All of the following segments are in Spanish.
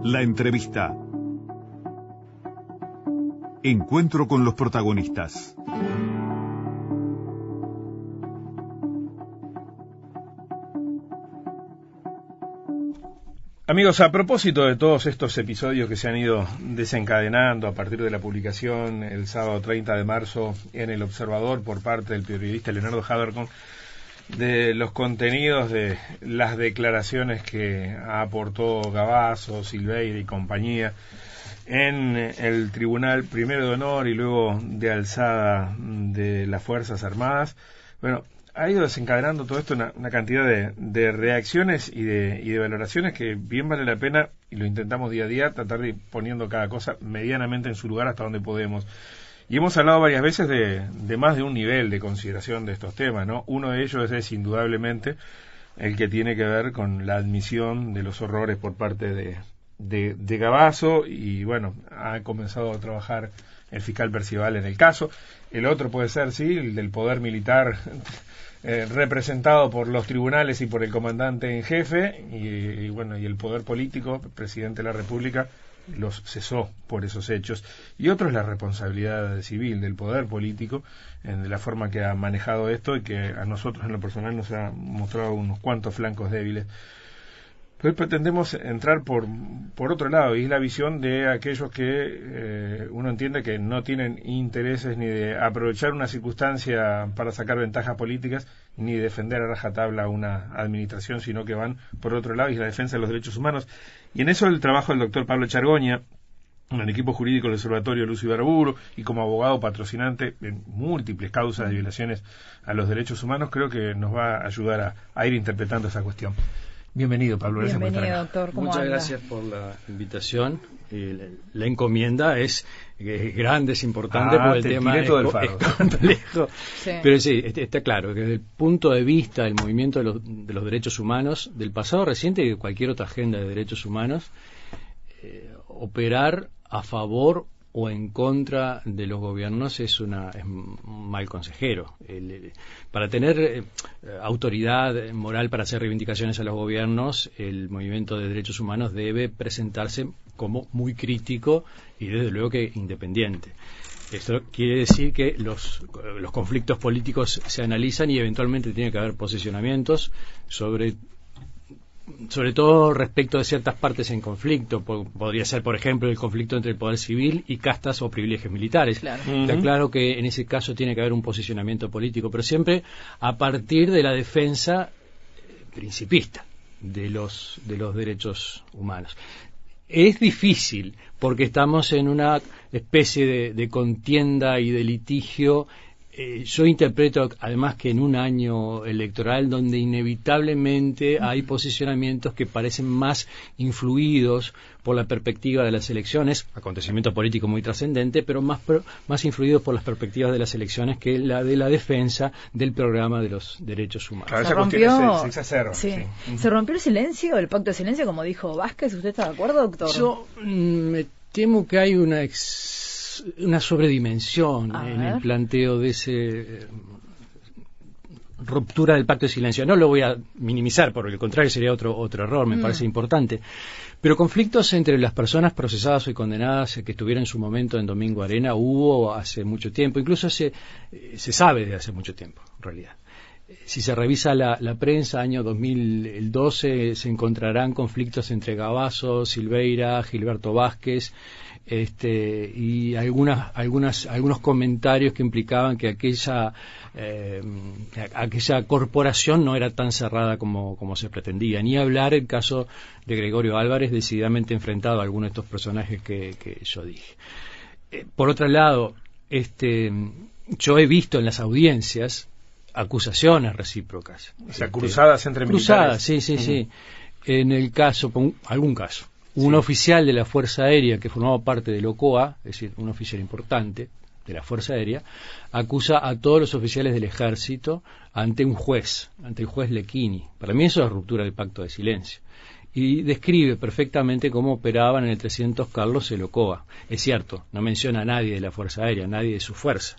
La entrevista. Encuentro con los protagonistas. Amigos, a propósito de todos estos episodios que se han ido desencadenando a partir de la publicación el sábado 30 de marzo en El Observador por parte del periodista Leonardo Habercorn de los contenidos de las declaraciones que aportó Gavazo, Silveira y compañía en el Tribunal primero de Honor y luego de Alzada de las Fuerzas Armadas, bueno, ha ido desencadenando todo esto una cantidad de reacciones y de valoraciones que bien vale la pena, y lo intentamos día a día, tratar de ir poniendo cada cosa medianamente en su lugar hasta donde podemos. Y hemos hablado varias veces de más de un nivel de consideración de estos temas, ¿no? Uno de ellos es indudablemente el que tiene que ver con la admisión de los horrores por parte de Gavazo, y bueno, ha comenzado a trabajar el fiscal Percival en el caso. El otro puede ser, sí, el del poder militar representado por los tribunales y por el comandante en jefe, y bueno, y el poder político, el presidente de la República, los cesó por esos hechos. Y otro es la responsabilidad civil del poder político, de la forma que ha manejado esto, y que a nosotros en lo personal nos ha mostrado unos cuantos flancos débiles. Pues pretendemos entrar por otro lado, y es la visión de aquellos que uno entiende que no tienen intereses ni de aprovechar una circunstancia para sacar ventajas políticas, ni defender a rajatabla una administración, sino que van por otro lado, y es la defensa de los derechos humanos. Y en eso el trabajo del doctor Pablo Chargoña, en el equipo jurídico del Observatorio Luz Ibarburu, y como abogado patrocinante en múltiples causas de violaciones a los derechos humanos, creo que nos va a ayudar a ir interpretando esa cuestión. Bienvenido, Pablo. Gracias por estar acá. Doctor. Muchas gracias por la invitación. La encomienda es grande, es importante, porque el tema es complejo. Sí. Pero sí, está claro que desde el punto de vista del movimiento de los derechos humanos, del pasado reciente y de cualquier otra agenda de derechos humanos, operar a favor o en contra de los gobiernos es un mal consejero. Para tener autoridad moral para hacer reivindicaciones a los gobiernos, el movimiento de derechos humanos debe presentarse como muy crítico y desde luego que independiente. Esto quiere decir que los conflictos políticos se analizan y eventualmente tiene que haber posicionamientos sobre todo respecto de ciertas partes en conflicto. Podría ser, por ejemplo, el conflicto entre el poder civil y castas o privilegios militares. Claro. Está claro que en ese caso tiene que haber un posicionamiento político, pero siempre a partir de la defensa principista de los derechos humanos. Es difícil porque estamos en una especie de contienda y de litigio. Yo interpreto además que en un año electoral donde inevitablemente hay posicionamientos que parecen más influidos por la perspectiva de las elecciones, acontecimiento político muy trascendente, pero más influidos por las perspectivas de las elecciones que la de la defensa del programa de los derechos humanos. Claro, esa cuestión se exacerba. Sí. ¿Se rompió el silencio, el pacto de silencio, como dijo Vázquez? ¿Usted está de acuerdo, doctor? Yo me temo que hay una sobredimensión en el planteo de ese ruptura del pacto de silencio. No lo voy a minimizar, por el contrario sería otro error, me parece importante. Pero conflictos entre las personas procesadas y condenadas que estuvieron en su momento en Domingo Arena hubo hace mucho tiempo, incluso se sabe desde hace mucho tiempo, en realidad. Si se revisa la prensa, año 2012, se encontrarán conflictos entre Gavazo, Silveira, Gilberto Vázquez, y algunos comentarios que implicaban que aquella corporación no era tan cerrada como se pretendía. Ni hablar el caso de Gregorio Álvarez, decididamente enfrentado a algunos de estos personajes que yo dije. Por otro lado, yo he visto en las audiencias acusaciones recíprocas. O sea, cruzadas entre militares. Cruzadas, sí. En el caso, algún caso. Un oficial de la Fuerza Aérea que formaba parte del OCOA, es decir, un oficial importante de la Fuerza Aérea, acusa a todos los oficiales del Ejército ante el juez Lecchini. Para mí eso es ruptura del pacto de silencio. Y describe perfectamente cómo operaban en el 300 Carlos el OCOA. Es cierto, no menciona a nadie de la Fuerza Aérea, a nadie de su fuerza,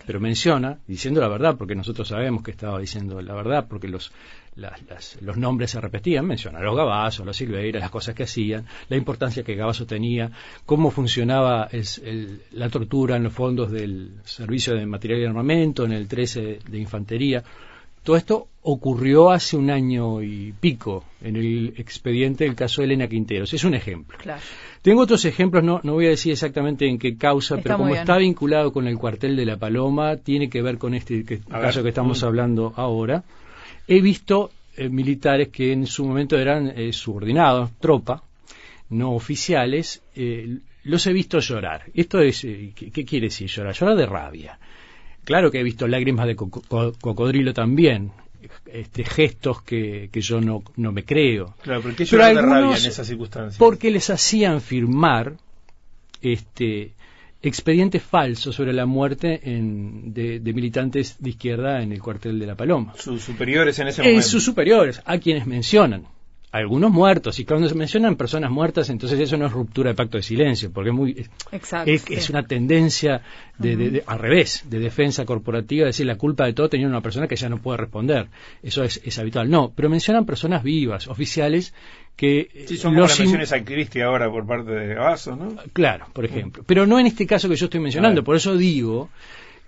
pero menciona, diciendo la verdad, porque nosotros sabemos que estaba diciendo la verdad, porque los nombres se repetían, menciona a los Gavazo, a los Silveira, las cosas que hacían, la importancia que Gavazo tenía, cómo funcionaba la tortura en los fondos del Servicio de Material y Armamento, en el 13 de Infantería. Todo esto ocurrió hace un año y pico en el expediente del caso de Elena Quinteros. Es un ejemplo. Claro. Tengo otros ejemplos, no voy a decir exactamente en qué causa, pero como bien. está vinculado con el cuartel de La Paloma, tiene que ver con este caso que estamos hablando ahora. He visto militares que en su momento eran subordinados, tropa, no oficiales, los he visto llorar. Esto es, ¿qué quiere decir llorar? Llorar de rabia. Claro que he visto lágrimas de cocodrilo también, gestos que yo no me creo. Claro, pero ¿qué llorar de rabia en esas circunstancias? Porque les hacían firmar expedientes falsos sobre la muerte de militantes de izquierda en el cuartel de La Paloma. Sus superiores en ese momento. Sus superiores, a quienes mencionan. Algunos muertos, y cuando se mencionan personas muertas, entonces eso no es ruptura de pacto de silencio, porque es una tendencia al revés, de defensa corporativa, de decir la culpa de todo tenía una persona que ya no puede responder. Eso es habitual. No, pero mencionan personas vivas, oficiales, que sí, son como las menciones a Cristi ahora por parte de Gavazo, ¿no? Claro, por ejemplo. Pero no en este caso que yo estoy mencionando, por eso digo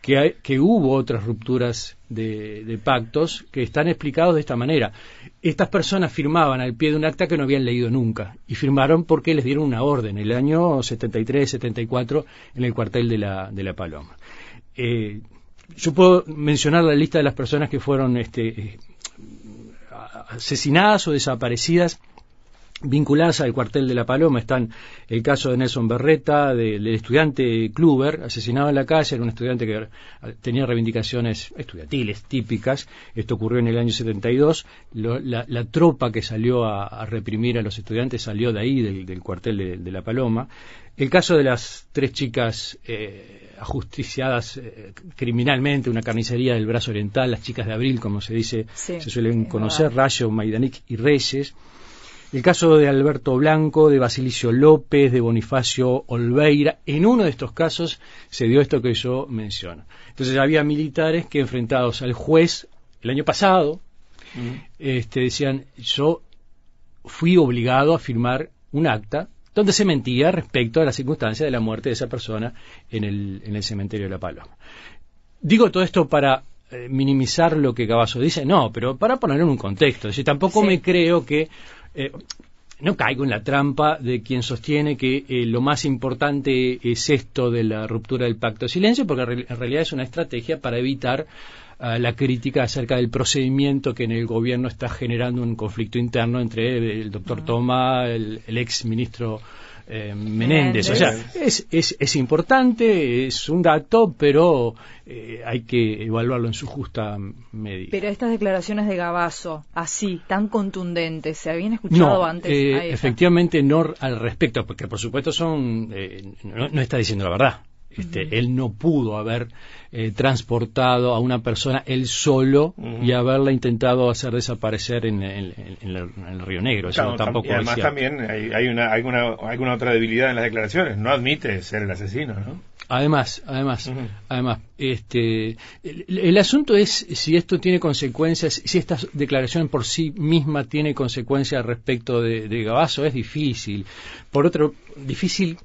que hubo otras rupturas de pactos que están explicados de esta manera. Estas personas firmaban al pie de un acta que no habían leído nunca, y firmaron porque les dieron una orden en el año 73, 74 en el cuartel de la Paloma. Yo puedo mencionar la lista de las personas que fueron asesinadas o desaparecidas vinculadas al cuartel de La Paloma. Están el caso de Nelson Berreta, del estudiante Kluber, asesinado en la calle. Era un estudiante que tenía reivindicaciones estudiantiles típicas. Esto ocurrió en el año 72. La tropa que salió a reprimir a los estudiantes salió de ahí, del cuartel de La Paloma. El caso de las 3 chicas ajusticiadas criminalmente, una carnicería del Brazo Oriental, las chicas de Abril, como se dice, se suelen conocer, Rayo, Maidanic y Reyes. El caso de Alberto Blanco, de Basilicio López, de Bonifacio Olveira. En uno de estos casos se dio esto que yo menciono. Entonces había militares que, enfrentados al juez el año pasado, decían: yo fui obligado a firmar un acta donde se mentía respecto a la circunstancia de la muerte de esa persona en el cementerio de La Paloma. Digo todo esto para minimizar lo que Gavazo dice, no, pero para ponerlo en un contexto. Es decir, tampoco me creo que no caigo en la trampa de quien sostiene que lo más importante es esto de la ruptura del pacto de silencio, porque en realidad es una estrategia para evitar la crítica acerca del procedimiento que en el gobierno está generando un conflicto interno entre el doctor Toma, el ex ministro Menéndez. O sea, es importante, es un dato, pero hay que evaluarlo en su justa medida. Pero estas declaraciones de Gavazo, así, tan contundentes, ¿se habían escuchado antes? Efectivamente no al respecto, porque por supuesto no está diciendo la verdad. Él no pudo haber transportado a una persona él solo y haberla intentado hacer desaparecer en el Río Negro. Eso tampoco y además también hay alguna otra debilidad en las declaraciones. No admite ser el asesino, ¿no? Además, el asunto es si esto tiene consecuencias, si esta declaración por sí misma tiene consecuencias respecto de Gavazo. Es difícil. Por otro, difícil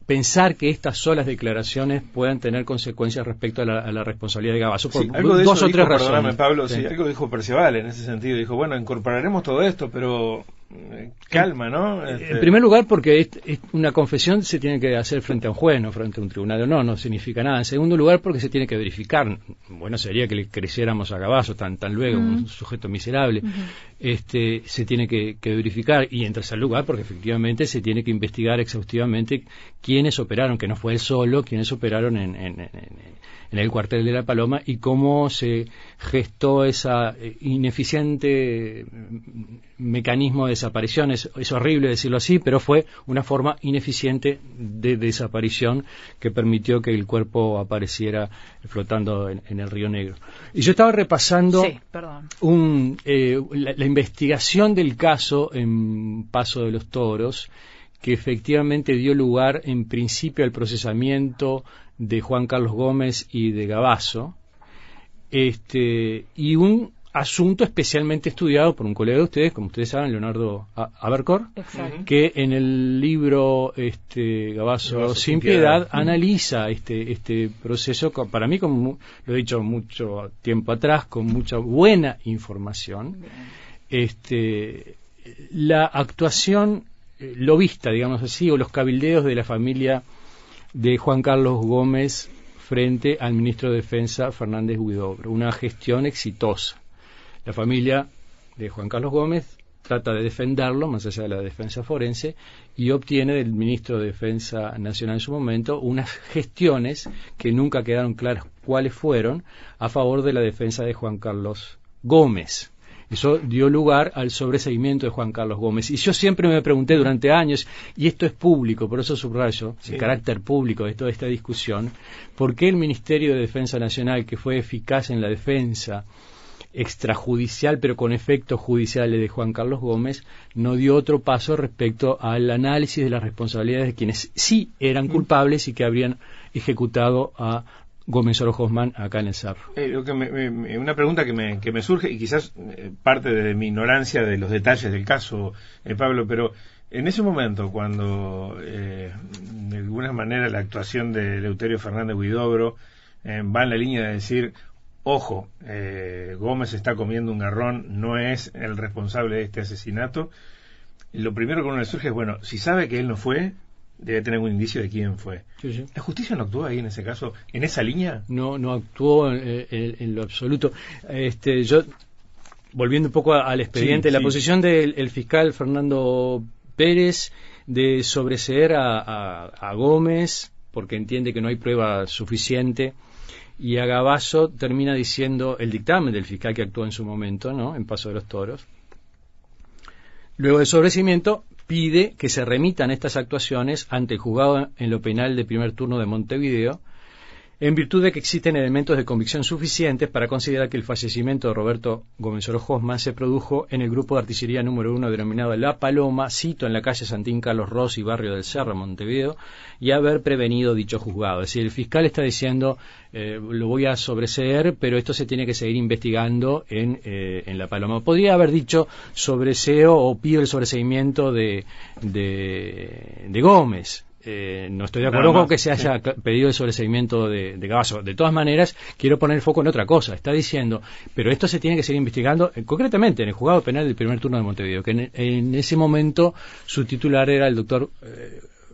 pensar que estas solas declaraciones puedan tener consecuencias respecto a la responsabilidad de Gavazo por dos o tres razones. Perdóname, Pablo, algo dijo Perceval en ese sentido. Dijo, bueno, incorporaremos todo esto, pero calma, ¿no? En primer lugar, porque es una confesión se tiene que hacer frente a un juez, no frente a un tribunal. No significa nada. En segundo lugar, porque se tiene que verificar. Bueno, sería que le creciéramos a Gavazo tan luego, un sujeto miserable. Se tiene que verificar. Y en tercer lugar, porque efectivamente se tiene que investigar exhaustivamente quiénes operaron, que no fue él solo, quiénes operaron en el cuartel de La Paloma y cómo se gestó esa ineficiente mecanismo de desaparición. Es horrible decirlo así, pero fue una forma ineficiente de desaparición que permitió que el cuerpo apareciera flotando en el Río Negro. Y yo estaba repasando la investigación del caso en Paso de los Toros, que efectivamente dio lugar en principio al procesamiento de Juan Carlos Gómez y de Gavazo, y un asunto especialmente estudiado por un colega de ustedes, como ustedes saben, Leonardo Abercor, que en el libro Gabazo sin piedad analiza este proceso, para mí, como lo he dicho mucho tiempo atrás, con mucha buena información. La actuación lobista, digamos así, o los cabildeos de la familia de Juan Carlos Gómez frente al ministro de Defensa Fernández Huidobro, una gestión exitosa. La familia de Juan Carlos Gómez trata de defenderlo, más allá de la defensa forense, y obtiene del ministro de Defensa Nacional en su momento unas gestiones que nunca quedaron claras cuáles fueron a favor de la defensa de Juan Carlos Gómez. Eso dio lugar al sobreseimiento de Juan Carlos Gómez. Y yo siempre me pregunté durante años, y esto es público, por eso subrayo el carácter público de toda esta discusión, ¿por qué el Ministerio de Defensa Nacional, que fue eficaz en la defensa extrajudicial, pero con efectos judiciales de Juan Carlos Gómez, no dio otro paso respecto al análisis de las responsabilidades de quienes sí eran culpables y que habrían ejecutado a Gómez Oro Hoffmann acá en el Cerro? Una pregunta que me surge, y quizás parte de mi ignorancia de los detalles del caso, Pablo, pero en ese momento, cuando de alguna manera la actuación de Eleuterio Fernández Huidobro va en la línea de decir: ojo, Gómez está comiendo un garrón, no es el responsable de este asesinato, lo primero que uno le surge es, bueno, si sabe que él no fue, debe tener algún indicio de quién fue. Sí. ¿La justicia no actuó ahí en ese caso, en esa línea? No actuó en lo absoluto. Yo, volviendo un poco al expediente, la posición del fiscal Fernando Pérez de sobreseer a Gómez, porque entiende que no hay prueba suficiente, y a Gabazo termina diciendo el dictamen del fiscal que actuó en su momento, ¿no?, en Paso de los Toros. Luego del sobreseimiento, pide que se remitan estas actuaciones ante el juzgado en lo penal de primer turno de Montevideo, en virtud de que existen elementos de convicción suficientes para considerar que el fallecimiento de Roberto Gómez Oro Hoffmann se produjo en el grupo de artillería número 1 denominado La Paloma, sito en la calle Santín Carlos Rossi, barrio del Cerro, Montevideo, y haber prevenido dicho juzgado. Es decir, el fiscal está diciendo, lo voy a sobreseer, pero esto se tiene que seguir investigando en La Paloma. Podría haber dicho sobreseo o pido el sobreseimiento de Gómez. No estoy de acuerdo con que se haya pedido el sobreseimiento de Gabazo. De todas maneras, quiero poner el foco en otra cosa. Está diciendo, pero esto se tiene que seguir investigando, concretamente en el juzgado penal del primer turno de Montevideo, que en ese momento su titular era el doctor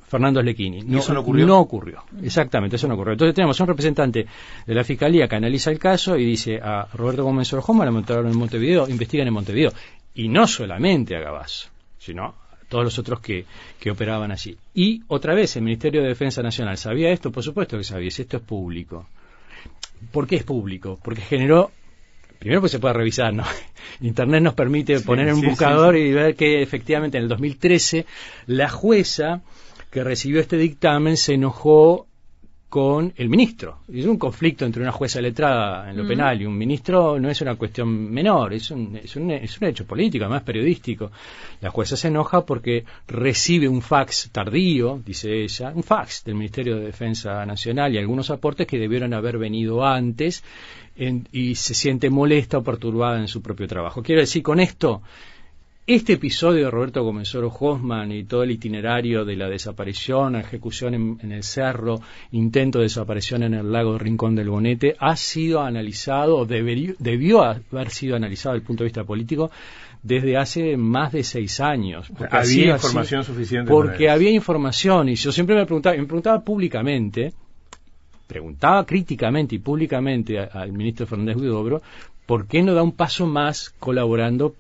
Fernando Schlecchini. ¿Y eso no ocurrió? No ocurrió, exactamente, eso no ocurrió. Entonces tenemos un representante de la Fiscalía que analiza el caso y dice a Roberto Gómez Oro Hoffmann, lo montaron en Montevideo, investigan en Montevideo. Y no solamente a Gabazo, sino todos los otros que operaban allí. Y otra vez, el Ministerio de Defensa Nacional, ¿sabía esto? Por supuesto que sabía, si esto es público. ¿Por qué es público? Porque generó, primero pues se puede revisar, ¿no? Internet nos permite poner en un buscador y ver que efectivamente en el 2013 la jueza que recibió este dictamen se enojó con el ministro. Es un conflicto entre una jueza letrada en lo penal y un ministro, no es una cuestión menor, es un hecho político, además periodístico. La jueza se enoja porque recibe un fax tardío, dice ella, un fax del Ministerio de Defensa Nacional y algunos aportes que debieron haber venido antes, y se siente molesta o perturbada en su propio trabajo. Quiero decir con esto, este episodio de Roberto Gómez Oro Hoffmann y todo el itinerario de la desaparición, ejecución en el Cerro, intento de desaparición en el lago de Rincón del Bonete, ha sido analizado, o debió haber sido analizado desde el punto de vista político, desde hace más de 6 años. Había información suficiente. Porque había información, y yo siempre me preguntaba públicamente, preguntaba críticamente y públicamente al ministro Fernández Huidobro, ¿por qué no da un paso más colaborando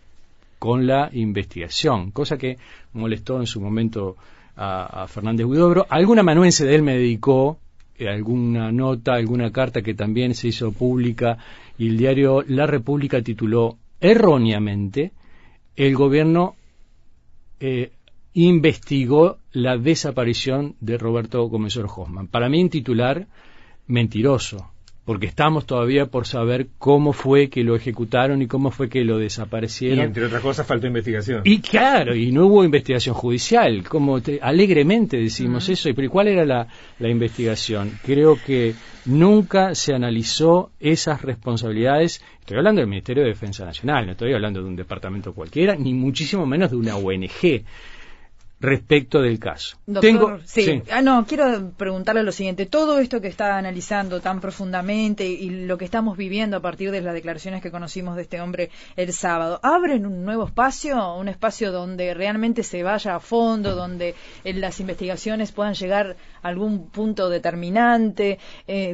con la investigación? Cosa que molestó en su momento a Fernández Huidobro. Algún amanuense de él me dedicó alguna nota, alguna carta que también se hizo pública, y el diario La República tituló erróneamente: el gobierno investigó la desaparición de Roberto Gómez Oro Hoffmann. Para mí un titular mentiroso, porque estamos todavía por saber cómo fue que lo ejecutaron y cómo fue que lo desaparecieron. Y entre otras cosas faltó investigación. Y claro, y no hubo investigación judicial, como alegremente decimos eso. ¿Pero cuál era la investigación? Creo que nunca se analizó esas responsabilidades. Estoy hablando del Ministerio de Defensa Nacional, no estoy hablando de un departamento cualquiera, ni muchísimo menos de una ONG. Respecto del caso. Doctor, sí. Quiero preguntarle lo siguiente. Todo esto que está analizando tan profundamente y lo que estamos viviendo a partir de las declaraciones que conocimos de este hombre el sábado, ¿abren un nuevo espacio? Un espacio donde realmente se vaya a fondo, donde las investigaciones puedan llegar a algún punto determinante,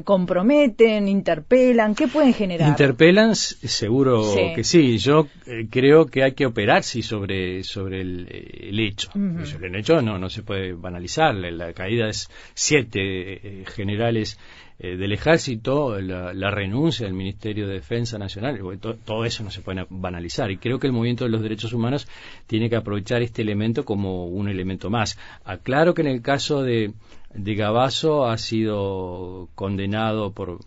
comprometen, interpelan, ¿qué pueden generar? Interpelan, seguro que sí. Yo creo que hay que operar sobre el hecho. Uh-huh. El hecho no se puede banalizar. La caída es 7 generales del ejército, la renuncia del Ministerio de Defensa Nacional, todo eso no se puede banalizar, y creo que el movimiento de los derechos humanos tiene que aprovechar este elemento como un elemento más. Aclaro que en el caso de Gavazo ha sido condenado por,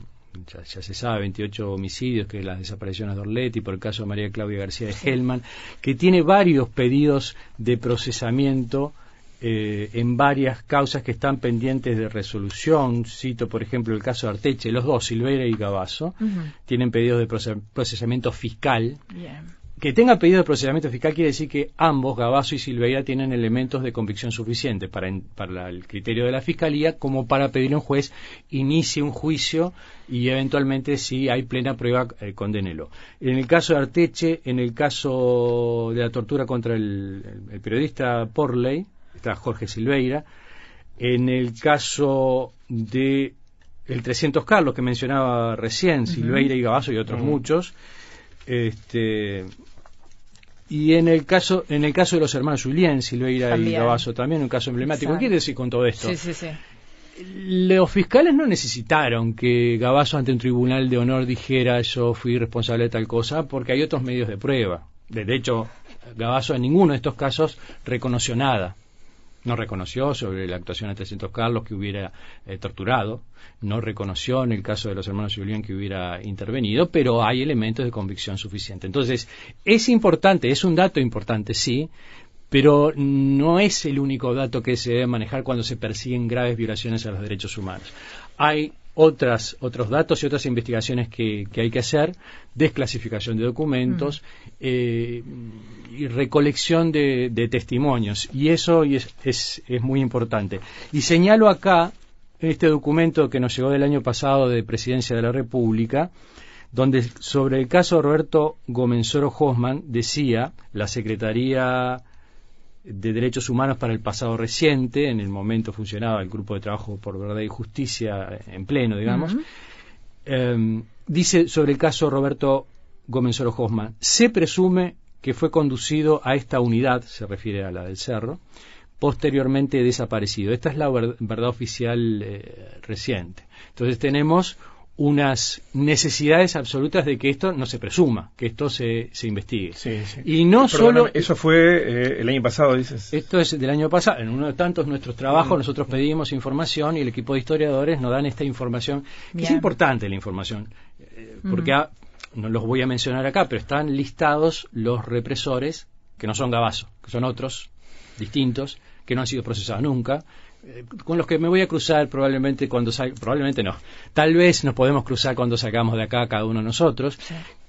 ya se sabe, 28 homicidios, que es las desapariciones de Orletti, por el caso de María Claudia García de Hellman, que tiene varios pedidos de procesamiento en varias causas que están pendientes de resolución. Cito, por ejemplo, el caso de Arteche. Los dos, Silveira y Gavazo, tienen pedidos de procesamiento fiscal. Que tenga pedido de procesamiento fiscal quiere decir que ambos, Gavazo y Silveira, tienen elementos de convicción suficientes para el criterio de la Fiscalía como para pedir a un juez inicie un juicio y eventualmente, si hay plena prueba, condénelo. En el caso de Arteche, en el caso de la tortura contra el periodista Porley, está Jorge Silveira. En el caso de el 300 Carlos, que mencionaba recién, Silveira y Gavazo y otros muchos. Y en el caso de los hermanos Julián, Silveira también. Y Gavazo también, un caso emblemático. ¿Qué quiere decir con todo esto? Sí. Los fiscales no necesitaron que Gavazo ante un tribunal de honor dijera yo fui responsable de tal cosa, porque hay otros medios de prueba. De hecho, Gavazo en ninguno de estos casos reconoció nada. No reconoció sobre la actuación de 300 Carlos que hubiera torturado, no reconoció en el caso de los hermanos Julián que hubiera intervenido, pero hay elementos de convicción suficiente. Entonces, es importante, es un dato importante, sí, pero no es el único dato que se debe manejar cuando se persiguen graves violaciones a los derechos humanos. Hay otros datos y otras investigaciones que hay que hacer, desclasificación de documentos y recolección de testimonios, y eso es muy importante. Y señalo acá este documento que nos llegó del año pasado de Presidencia de la República, donde sobre el caso de Roberto Gomenzoro Hoffman decía la Secretaría de Derechos Humanos para el pasado reciente, en el momento funcionaba el Grupo de Trabajo por Verdad y Justicia en pleno, digamos, dice sobre el caso Roberto Gomenzoro Hoffman, se presume que fue conducido a esta unidad, se refiere a la del Cerro, posteriormente desaparecido. Esta es la verdad oficial reciente. Entonces tenemos unas necesidades absolutas de que esto no se presuma, que esto se investigue. Sí. Y no solo... Eso fue el año pasado, dices. Esto es del año pasado. En uno de tantos nuestros trabajos nosotros pedimos información y el equipo de historiadores nos dan esta información, que es importante la información, porque no los voy a mencionar acá, pero están listados los represores, que no son Gavazo, que son otros, distintos, que no han sido procesados nunca, con los que me voy a cruzar probablemente probablemente no, tal vez nos podemos cruzar cuando salgamos de acá cada uno de nosotros,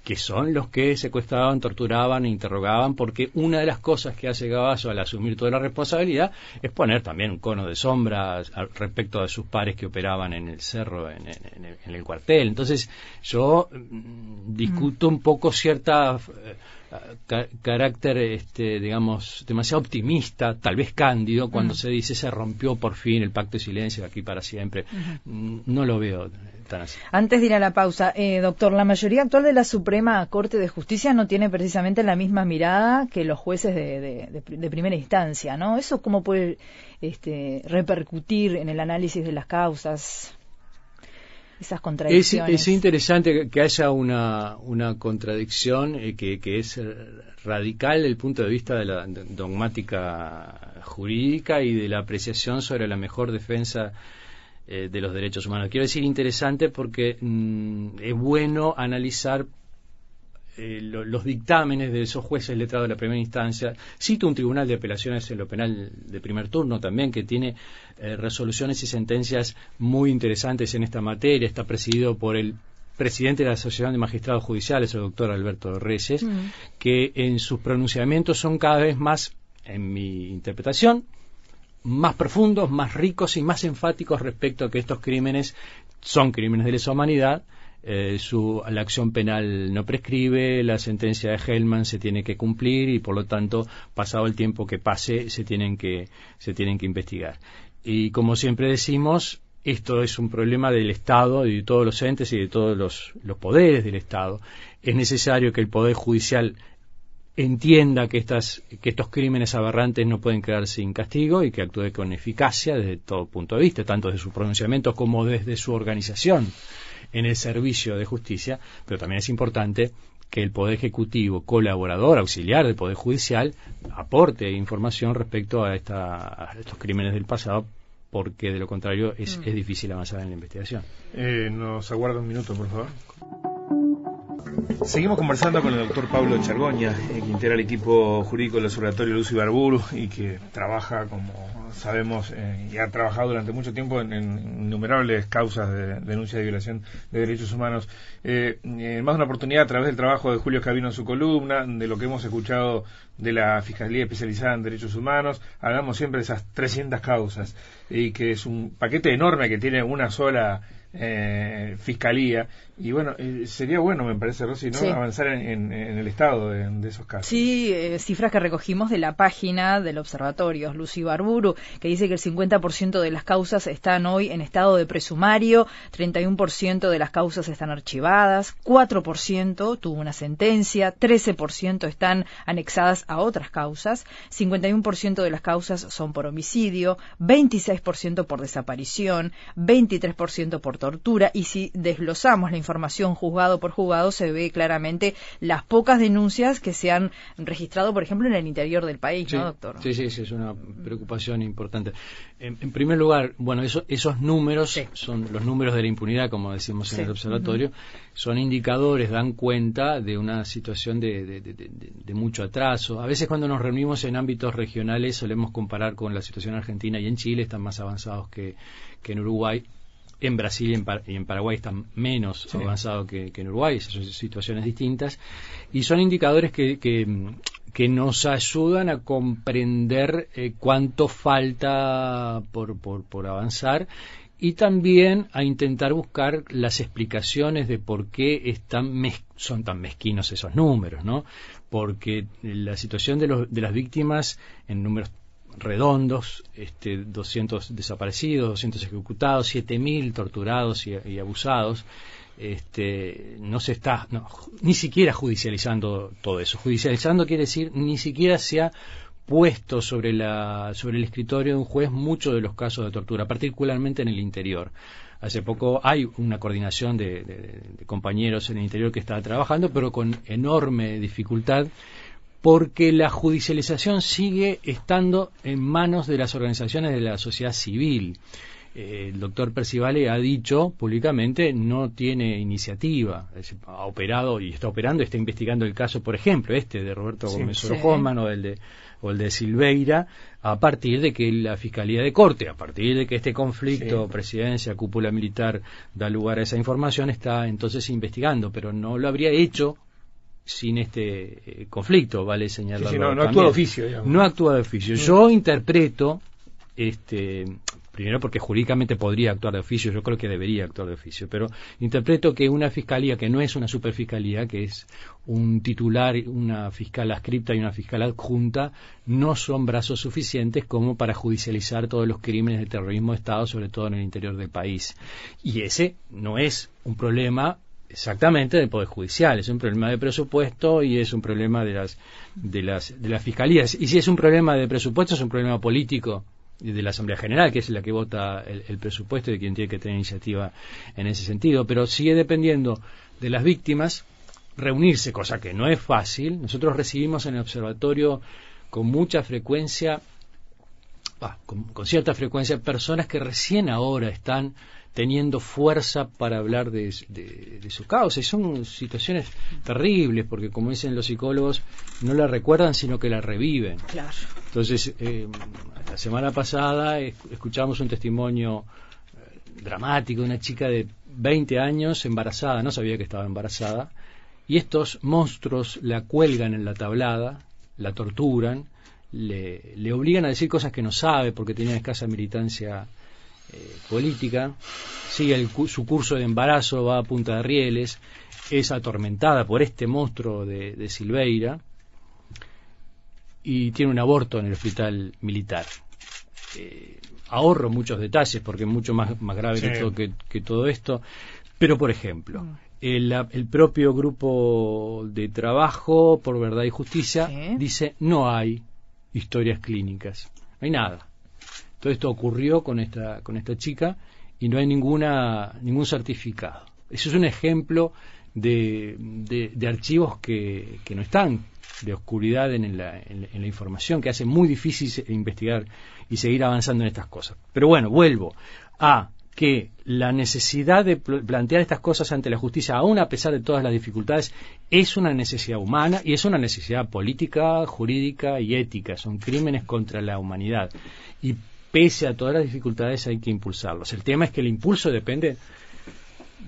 que son los que secuestraban, torturaban e interrogaban, porque una de las cosas que hace Gavazo al asumir toda la responsabilidad es poner también un cono de sombra respecto de sus pares que operaban en el cerro, en el cuartel. Entonces yo discuto un poco cierta carácter, digamos, demasiado optimista, tal vez cándido, cuando se dice se rompió por fin el pacto de silencio aquí para siempre. No lo veo tan así. Antes de ir a la pausa, doctor, la mayoría actual de la Suprema Corte de Justicia no tiene precisamente la misma mirada que los jueces de primera instancia, ¿no? ¿Eso cómo puede repercutir en el análisis de las causas? Esas contradicciones. Es interesante que haya una contradicción que es radical desde el punto de vista de la dogmática jurídica y de la apreciación sobre la mejor defensa de los derechos humanos. Quiero decir interesante porque es bueno analizar los dictámenes de esos jueces letrados de la primera instancia. Cito un tribunal de apelaciones en lo penal de primer turno también, que tiene resoluciones y sentencias muy interesantes en esta materia. Está presidido por el presidente de la Asociación de Magistrados Judiciales, el doctor Alberto Reyes, que en sus pronunciamientos son cada vez más, en mi interpretación, más profundos, más ricos y más enfáticos respecto a que estos crímenes son crímenes de lesa humanidad. La acción penal no prescribe, la sentencia de Hellman se tiene que cumplir y por lo tanto, pasado el tiempo que pase, se tienen que investigar. Y como siempre decimos, esto es un problema del Estado y de todos los entes y de todos los poderes del Estado. Es necesario que el Poder Judicial entienda que estos crímenes aberrantes no pueden quedar sin castigo y que actúe con eficacia desde todo punto de vista, tanto desde sus pronunciamientos como desde su organización en el servicio de justicia, pero también es importante que el Poder Ejecutivo, colaborador, auxiliar del Poder Judicial, aporte información respecto a estos crímenes del pasado, porque de lo contrario es difícil avanzar en la investigación. Nos aguarda un minuto, por favor. Seguimos conversando con el doctor Pablo Chargoña, que integra el equipo jurídico del Observatorio Luz Ibarburu y que trabaja, como sabemos, y ha trabajado durante mucho tiempo en innumerables causas de denuncia de violación de derechos humanos. Más de una oportunidad, a través del trabajo de Julio Scavino en su columna, de lo que hemos escuchado de la Fiscalía Especializada en Derechos Humanos, hablamos siempre de esas 300 causas, y que es un paquete enorme que tiene una sola fiscalía, y bueno, sería bueno, me parece, Rosy, ¿no? Sí. Avanzar en el estado de esos casos. Sí, cifras que recogimos de la página del Observatorio Luz Ibarburu, que dice que el 50% de las causas están hoy en estado de presumario, 31% de las causas están archivadas, 4% tuvo una sentencia, 13% están anexadas a otras causas, 51% de las causas son por homicidio, 26% por desaparición, 23% por tortura, y si desglosamos la información juzgado por juzgado, se ve claramente las pocas denuncias que se han registrado, por ejemplo, en el interior del país, ¿no, doctor? Sí, es una preocupación importante. En primer lugar, bueno, esos números son los números de la impunidad, como decimos en el observatorio, son indicadores, dan cuenta de una situación de mucho atraso. A veces cuando nos reunimos en ámbitos regionales solemos comparar con la situación argentina y en Chile, están más avanzados que en Uruguay. En Brasil y en Paraguay están menos avanzados que en Uruguay, son situaciones distintas, y son indicadores que nos ayudan a comprender cuánto falta por avanzar, y también a intentar buscar las explicaciones de por qué son tan mezquinos esos números, ¿no? Porque la situación de las víctimas en números redondos, 200 desaparecidos, 200 ejecutados, 7.000 torturados y abusados, no se está ni siquiera judicializando todo eso. Judicializando quiere decir ni siquiera se ha puesto sobre el escritorio de un juez muchos de los casos de tortura, particularmente en el interior. Hace poco hay una coordinación de compañeros en el interior que está trabajando, pero con enorme dificultad, porque la judicialización sigue estando en manos de las organizaciones de la sociedad civil. El doctor Percivale ha dicho públicamente no tiene iniciativa, ha operado y está operando, está investigando el caso, por ejemplo, de Roberto Gómez Orojosman o el de Silveira, a partir de que la Fiscalía de Corte, a partir de que este conflicto, presidencia, cúpula militar, da lugar a esa información, está entonces investigando, pero no lo habría hecho sin este conflicto, vale señalarlo. No actúa de oficio, digamos. No actúa de oficio. Yo interpreto, primero porque jurídicamente podría actuar de oficio, yo creo que debería actuar de oficio, pero interpreto que una fiscalía que no es una superfiscalía, que es un titular, una fiscal adscripta y una fiscal adjunta, no son brazos suficientes como para judicializar todos los crímenes de terrorismo de Estado, sobre todo en el interior del país. Y ese no es un problema exactamente del Poder Judicial, es un problema de presupuesto y es un problema de las fiscalías. Y si es un problema de presupuesto, es un problema político de la Asamblea General, que es la que vota el presupuesto y de quien tiene que tener iniciativa en ese sentido. Pero sigue dependiendo de las víctimas reunirse, cosa que no es fácil. Nosotros recibimos en el observatorio con mucha frecuencia con cierta frecuencia, personas que recién ahora están teniendo fuerza para hablar de su causa, y son situaciones terribles, porque como dicen los psicólogos, no la recuerdan sino que la reviven. Claro. Entonces, la semana pasada escuchamos un testimonio dramático de una chica de 20 años embarazada, no sabía que estaba embarazada, y estos monstruos la cuelgan en la tablada, la torturan, le obligan a decir cosas que no sabe porque tenía escasa militancia política, sigue su curso de embarazo, va a punta de rieles, es atormentada por este monstruo de Silveira y tiene un aborto en el hospital militar. Ahorro muchos detalles porque es mucho más grave que todo esto, pero por ejemplo, el propio grupo de trabajo por verdad y justicia dice no hay historias clínicas, no hay nada. Todo esto ocurrió con esta chica y no hay ningún certificado. Eso es un ejemplo de archivos que no están, de oscuridad en la información, que hace muy difícil investigar y seguir avanzando en estas cosas. Pero bueno, vuelvo a que la necesidad de plantear estas cosas ante la justicia, aún a pesar de todas las dificultades, es una necesidad humana y es una necesidad política, jurídica y ética. Son crímenes contra la humanidad. Y pese a todas las dificultades hay que impulsarlos. El tema es que el impulso depende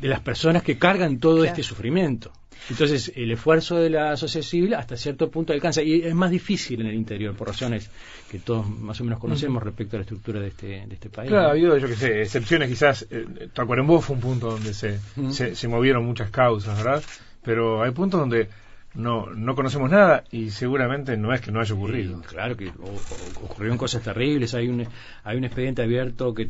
de las personas que cargan todo este sufrimiento. Entonces, el esfuerzo de la sociedad civil hasta cierto punto alcanza, y es más difícil en el interior, por razones que todos más o menos conocemos respecto a la estructura de este país. Claro, ha habido, yo que sé, excepciones quizás. Tacuarembó fue un punto donde se movieron muchas causas, ¿verdad? Pero hay puntos donde no conocemos nada y seguramente no es que no haya ocurrido. Claro que ocurrieron cosas terribles. Hay un expediente abierto que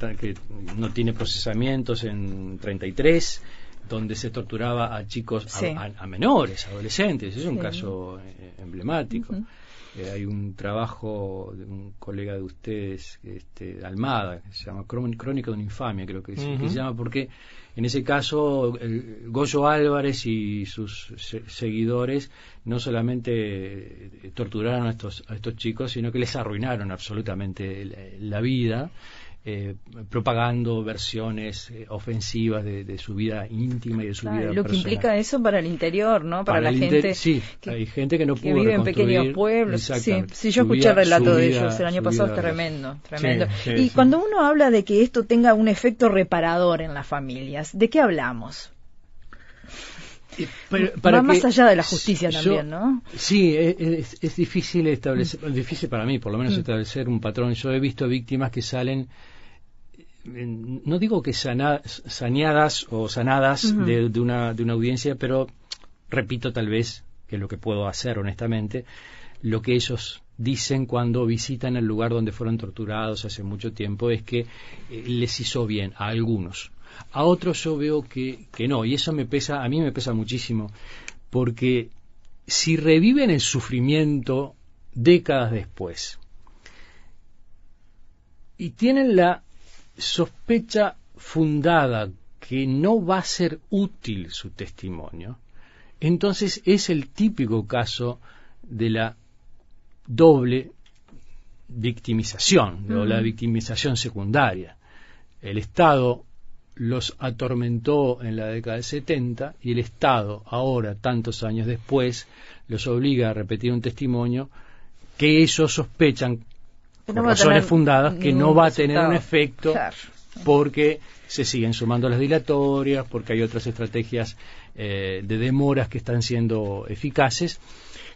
no tiene procesamientos en 33, donde se torturaba a chicos, a menores, adolescentes. Es un caso emblemático. Hay un trabajo de un colega de ustedes, Almada, que se llama Crónica de una infamia, creo que se llama, porque en ese caso Goyo Álvarez y sus seguidores no solamente torturaron a estos chicos, sino que les arruinaron absolutamente la vida, propagando versiones ofensivas de su vida íntima y de su vida lo personal. Que implica eso para el interior, ¿no? Para la gente hay gente que no pudo vive en pequeños pueblos. Sí, yo escuché el relato de ellos el año pasado, es tremendo. Y cuando uno habla de que esto tenga un efecto reparador en las familias, ¿de qué hablamos? Va más allá de la justicia también, ¿no? Sí, es difícil establecer, difícil para mí por lo menos establecer un patrón. Yo he visto víctimas que salen, no digo que saneadas o sanadas de una audiencia, pero repito tal vez, que es lo que puedo hacer honestamente, lo que ellos dicen cuando visitan el lugar donde fueron torturados hace mucho tiempo es que les hizo bien a algunos. A otros yo veo que no, y eso a mí me pesa muchísimo, porque si reviven el sufrimiento décadas después y tienen la sospecha fundada que no va a ser útil su testimonio, entonces es el típico caso de la doble victimización, o la victimización secundaria. El Estado los atormentó en la década del 70 y el Estado, ahora, tantos años después, los obliga a repetir un testimonio que ellos sospechan, por razones fundadas, que no va a tener un efecto, porque se siguen sumando las dilatorias, porque hay otras estrategias de demoras que están siendo eficaces,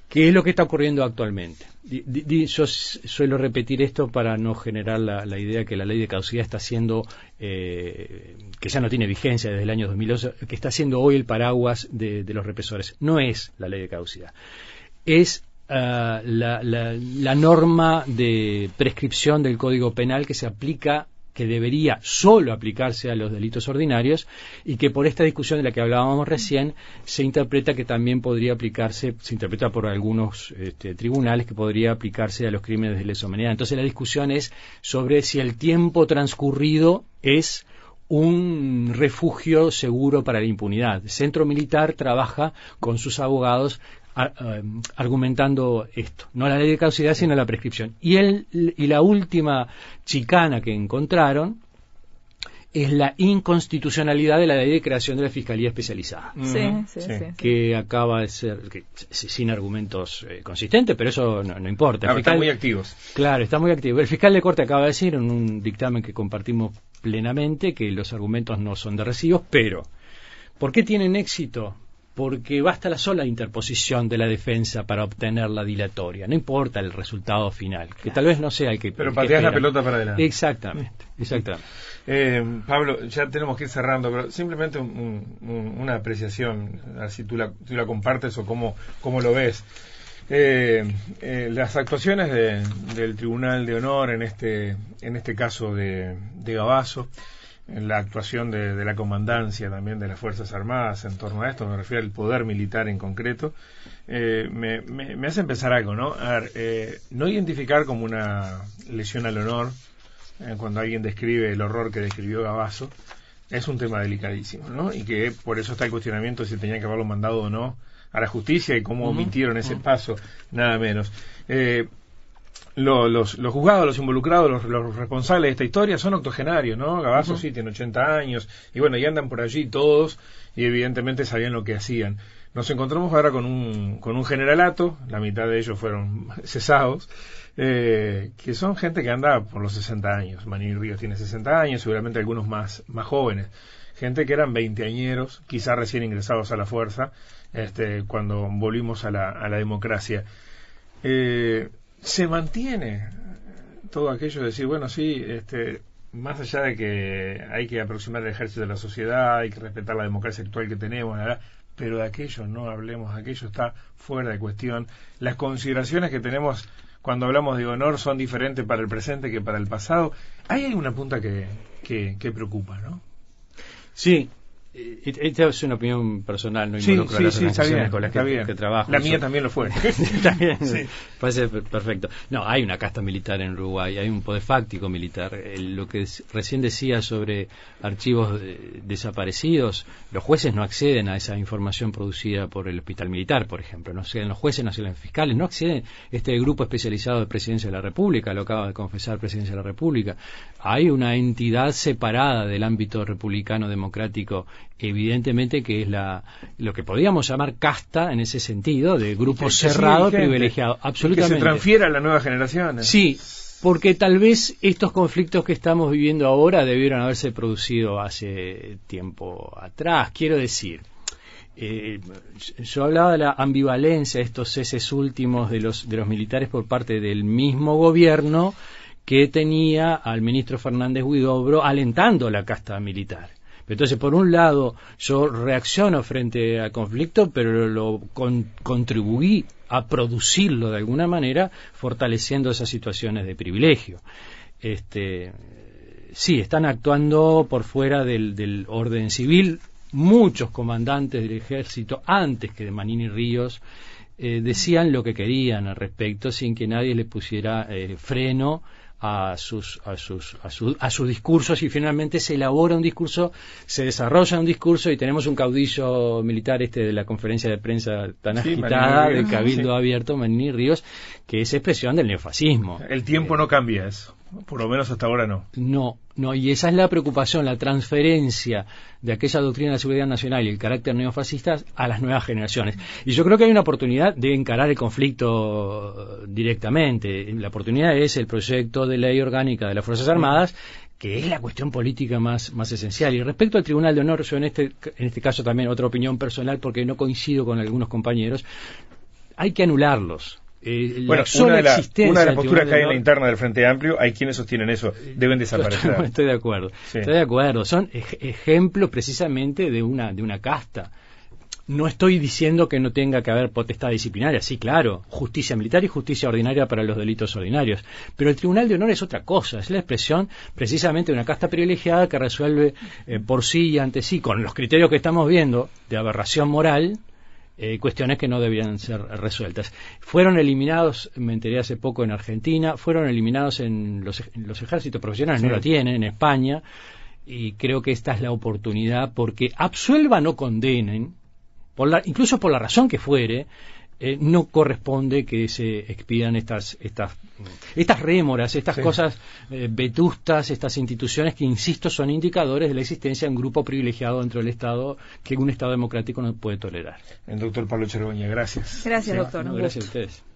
que es lo que está ocurriendo actualmente. Yo suelo repetir esto para no generar la idea que la ley de caducidad está siendo, que ya no tiene vigencia desde el año 2002, que está siendo hoy el paraguas de los represores. No es la ley de caducidad, es la norma de prescripción del Código Penal que se aplica, que debería solo aplicarse a los delitos ordinarios, y que por esta discusión de la que hablábamos recién se interpreta que también podría aplicarse, se interpreta por algunos tribunales que podría aplicarse a los crímenes de lesa humanidad. Entonces la discusión es sobre si el tiempo transcurrido es un refugio seguro para la impunidad. El Centro Militar trabaja con sus abogados argumentando esto, no la ley de caducidad sino la prescripción. Y la última chicana que encontraron es la inconstitucionalidad de la ley de creación de la Fiscalía Especializada. Sí. Que acaba de ser, sin argumentos consistentes, pero eso no importa. Están muy activos. Claro, está muy activo. El fiscal de Corte acaba de decir en un dictamen que compartimos plenamente que los argumentos no son de recibo, pero ¿por qué tienen éxito? Porque basta la sola interposición de la defensa para obtener la dilatoria. No importa el resultado final, que tal vez no sea el que... Pero pateas la pelota para adelante. Exactamente. Pablo, ya tenemos que ir cerrando, pero simplemente una apreciación, a ver si tú la compartes o cómo lo ves. Las actuaciones del Tribunal de Honor en este caso de Gavazo, en la actuación de la comandancia también de las Fuerzas Armadas en torno a esto, me refiero al poder militar en concreto, me hace pensar algo, ¿no? A ver, no identificar como una lesión al honor cuando alguien describe el horror que describió Gavazo es un tema delicadísimo, ¿no? Y que por eso está el cuestionamiento si tenía que haberlo mandado o no a la justicia y cómo omitieron ese paso, nada menos. Los juzgados, los involucrados, los responsables de esta historia son octogenarios, ¿no? Gavazo sí tiene 80 años y bueno, y andan por allí todos y evidentemente sabían lo que hacían. Nos encontramos ahora con un generalato, la mitad de ellos fueron cesados, que son gente que anda por los 60 años. Manini Ríos tiene 60 años, seguramente algunos más jóvenes. Gente que eran veinteañeros, quizás recién ingresados a la fuerza, cuando volvimos a la democracia. Se mantiene todo aquello de decir, bueno, sí, más allá de que hay que aproximar el ejército de la sociedad, hay que respetar la democracia actual que tenemos, pero de aquello no hablemos, aquello está fuera de cuestión. Las consideraciones que tenemos cuando hablamos de honor son diferentes para el presente que para el pasado. Hay una punta que preocupa, ¿no? Sí. Esta es una opinión personal, no involucro a las organizaciones con las que trabajo. La mía también lo fue. También, parece perfecto. No, hay una casta militar en Uruguay, hay un poder fáctico militar. Lo que recién decía sobre archivos desaparecidos, los jueces no acceden a esa información producida por el hospital militar, por ejemplo. No acceden los jueces, no acceden los fiscales, no acceden este grupo especializado de Presidencia de la República, lo acaba de confesar Presidencia de la República. Hay una entidad separada del ámbito republicano democrático, evidentemente que es lo que podríamos llamar casta en ese sentido, de grupo cerrado, privilegiado, absolutamente. Que se transfiera a la nueva generación. Sí, porque tal vez estos conflictos que estamos viviendo ahora debieron haberse producido hace tiempo atrás. Quiero decir, yo hablaba de la ambivalencia de estos ceses últimos de los militares por parte del mismo gobierno que tenía al ministro Fernández Huidobro alentando la casta militar. Entonces, por un lado, yo reacciono frente al conflicto, pero lo contribuí a producirlo de alguna manera, fortaleciendo esas situaciones de privilegio. Sí, están actuando por fuera del orden civil. Muchos comandantes del ejército, antes que de Manini Ríos, decían lo que querían al respecto, sin que nadie les pusiera freno a sus discursos, y finalmente se elabora un discurso, se desarrolla un discurso y tenemos un caudillo militar de la conferencia de prensa tan agitada de Cabildo Abierto, Manini Ríos, que es expresión del neofascismo. El tiempo no cambia eso, por lo menos hasta ahora no. No, y esa es la preocupación, la transferencia de aquella doctrina de la seguridad nacional y el carácter neofascista a las nuevas generaciones. Y yo creo que hay una oportunidad de encarar el conflicto directamente. La oportunidad es el proyecto de ley orgánica de las Fuerzas Armadas, que es la cuestión política más esencial. Y respecto al Tribunal de Honor, yo en este caso también otra opinión personal, porque no coincido con algunos compañeros, hay que anularlos. Bueno, una de las posturas que hay en la interna del Frente Amplio, hay quienes sostienen eso, deben desaparecer. Estoy de acuerdo. Son ejemplos precisamente de una casta. No estoy diciendo que no tenga que haber potestad disciplinaria, sí, claro, justicia militar y justicia ordinaria para los delitos ordinarios, pero el Tribunal de Honor es otra cosa, es la expresión precisamente de una casta privilegiada que resuelve por sí y ante sí, con los criterios que estamos viendo de aberración moral, cuestiones que no debían ser resueltas. Fueron eliminados, me enteré hace poco, en Argentina, fueron eliminados en los ejércitos profesionales, no lo tienen, en España, y creo que esta es la oportunidad, porque absuelvan o condenen, incluso por la razón que fuere, no corresponde que se expidan estas rémoras, estas cosas vetustas, estas instituciones que, insisto, son indicadores de la existencia de un grupo privilegiado dentro del Estado que un Estado democrático no puede tolerar. El doctor Pablo Chergoña, gracias. Gracias, doctor. Gracias a ustedes.